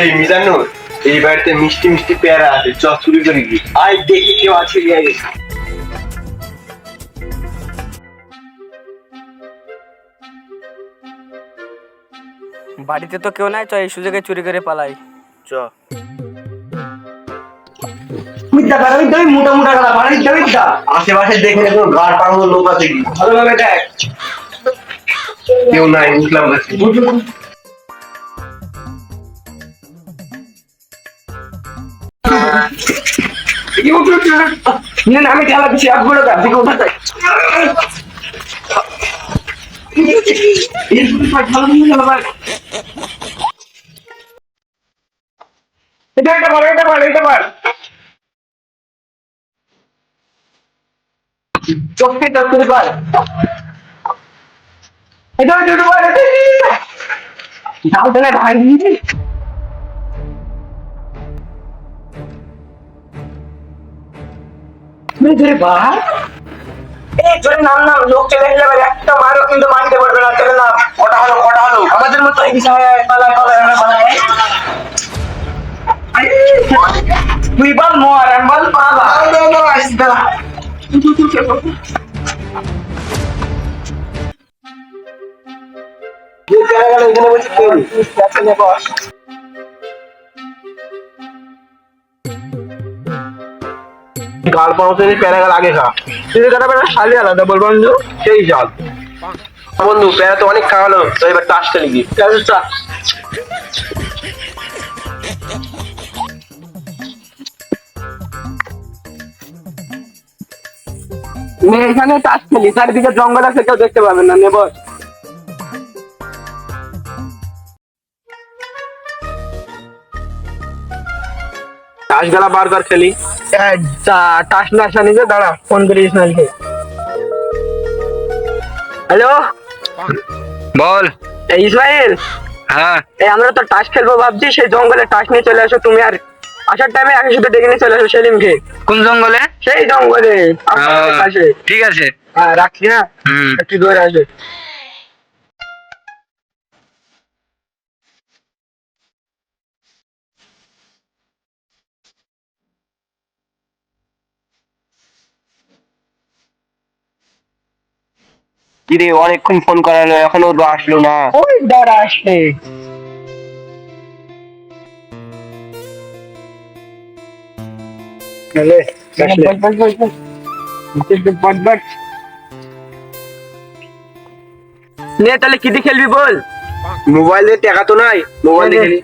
এই মিজানুর, এই বাড়িতে মিষ্টি মিষ্টি পেয়ারা আছে, চ চুরি করে গিয়ে আয় দেখি কেউ আছে কি আগে। বাড়িতে তো কেউ নাই, চ এই সুযোগে চুরি করে পালাই। চ মোটা মোটা গলা বাড়ির দাবিটা আশেপাশে দেখে কোনো গাড় পাড়ানো লোক আছে কি ভালোভাবে দেখ, কেউ নাই বুঝলাম না। আমি খেলা দিচ্ছি আপগুলো দিকে উঠা যায়। এটা একটা পার, এটা পার, এটা পার। চোখে চোখে পার, এটা দুটো পার, দাও তাহলে ভাই ধরে বাহার জোরে নাম নাম লোক চলে আসলে একটা মারও কিন্তু মানতে পারবে না। চলে না, কটা হলো কটা হলো আমাদের মতো এই বিষয়ে পালায় পালায় পালায়। তুই বল মোর আমি বল পালা আসদা যে জায়গা গেল এখানে বলছি কেউ নেই বস। গাল পাওয়াতে প্যারা গাল আগে খা, তুই কাটা প্যারা শালি আলাদা বল বন্ধু, সেই জল বন্ধু প্যারা তো অনেক খাওয়ালো, তো এবার টাসটা লিখি এখানে টাস খেলি, চারিদিকে জঙ্গল আছে কেউ দেখতে পাবেন না, নেব টাস গেলা বারবার খেলি। টাস না আসা নিজে দাঁড়া, ফোন করিস না। হ্যালো বল। এই ইসমাইল, হ্যাঁ এই আমরা তো টাস খেলবো ভাবছি, সেই জঙ্গলে টাস নিয়ে চলে আসো তুমি, আর আসার টাইমে একই সাথে ডেকে নিয়ে চলে আসো সেলিমকে। কোন জঙ্গলে? সেই জঙ্গলে আসে। ঠিক আছে, হ্যাঁ রাখছি না, একটু দূরে আসবে। কিরে অনেকক্ষণ ফোন করালো এখনো আসলো না। ওই দাঁড়া আসছে। নে তাহলে কি দিয়ে খেলবি বল? মোবাইলে টাকা তো নাই, মোবাইলে খেলি।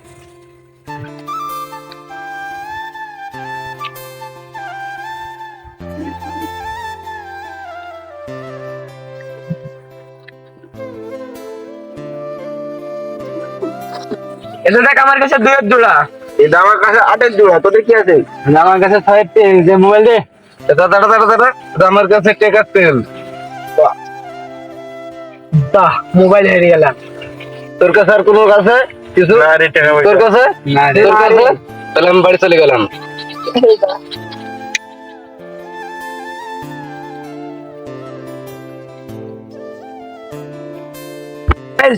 এটা দেখ আমার কাছে 2-এর জোড়া, এটা আমার কাছে 8-এর জোড়া, তোদের কি আছে? আমার কাছে 6-এর তেল, যে মোবাইল দে। এটা দাঁড়া দাঁড়া দাঁড়া, এটা আমার কাছে টেকার তেল। বাহ মোবাইল হেরে গেলাম। তোর কাছে আর কোনো কাছে কিছু? তোর কাছে? তোর কাছে? তাহলে আমি বাড়ি চলে গেলাম।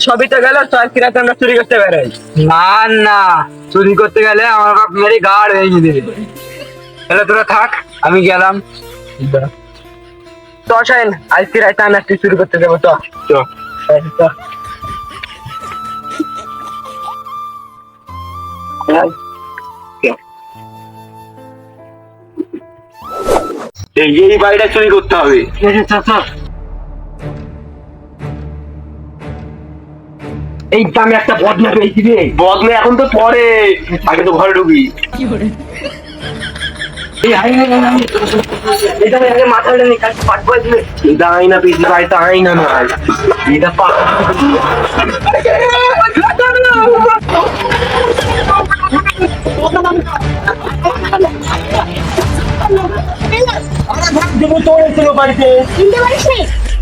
সবই তো গেল, চল কিরাতে আমরা চুরি করতে বেরোই। না না, চুরি করতে গেলে আমার বাপ মেরে গাড় ভেঙে দিবে। তাহলে তোরা থাক, আমি গেলাম। তো শাইন, আজকে রাতে আমি একটু চুরি করতে যাবো। তো এই বাড়িটা চুরি করতে হবে। এই আমি একটা বদনা পেয়েছি রে। বদনা এখন তো পরে, আগে তো ঘরে ঢুকি। আয়না পেয়েছি বাড়িতে, আয়না নয় এটা। বাড়িতে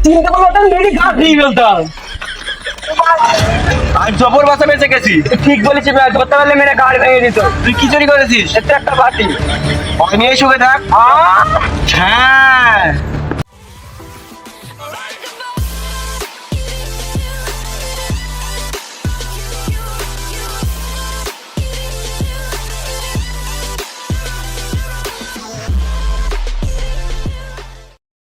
চিনতে পারলাম, গাছ দিয়ে ফেলতাম। আমি জবর বাসা বেঁচে গেছি। ঠিক বলেছি ভাই, ধরতে পারলে মেরে গাড়ি ভেঙে দিত। তুই কি চুরি করেছিস? এটা একটা বাটি, নিয়ে শুকে থাক। হ্যাঁ